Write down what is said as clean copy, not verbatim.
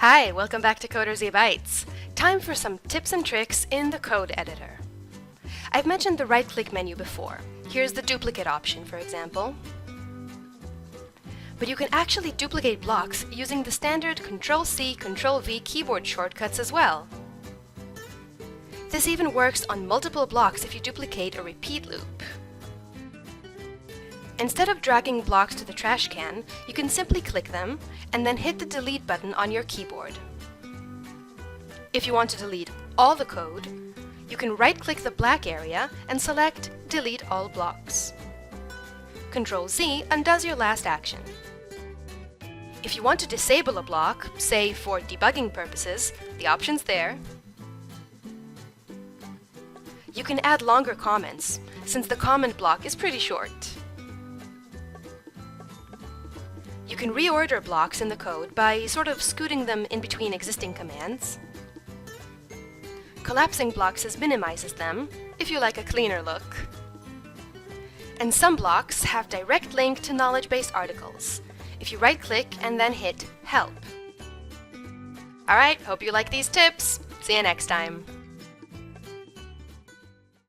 Hi, welcome back to Coder Bytes. Time for some tips and tricks in the code editor. I've mentioned the right-click menu before. Here's the duplicate option, for example. But you can actually duplicate blocks using the standard Ctrl-C, Ctrl-V keyboard shortcuts as well. This even works on multiple blocks if you duplicate a repeat loop. Instead of dragging blocks to the trash can, you can simply click them and then hit the delete button on your keyboard. If you want to delete all the code, you can right-click the black area and select Delete All Blocks. Ctrl-Z undoes your last action. If you want to disable a block, say for debugging purposes, the option's there. You can add longer comments, since the comment block is pretty short. You can reorder blocks in the code by sort of scooting them in between existing commands. Collapsing blocks minimizes them, if you like a cleaner look. And some blocks have direct link to knowledge base articles, if you right-click and then hit Help. Alright, hope you like these tips. See you next time.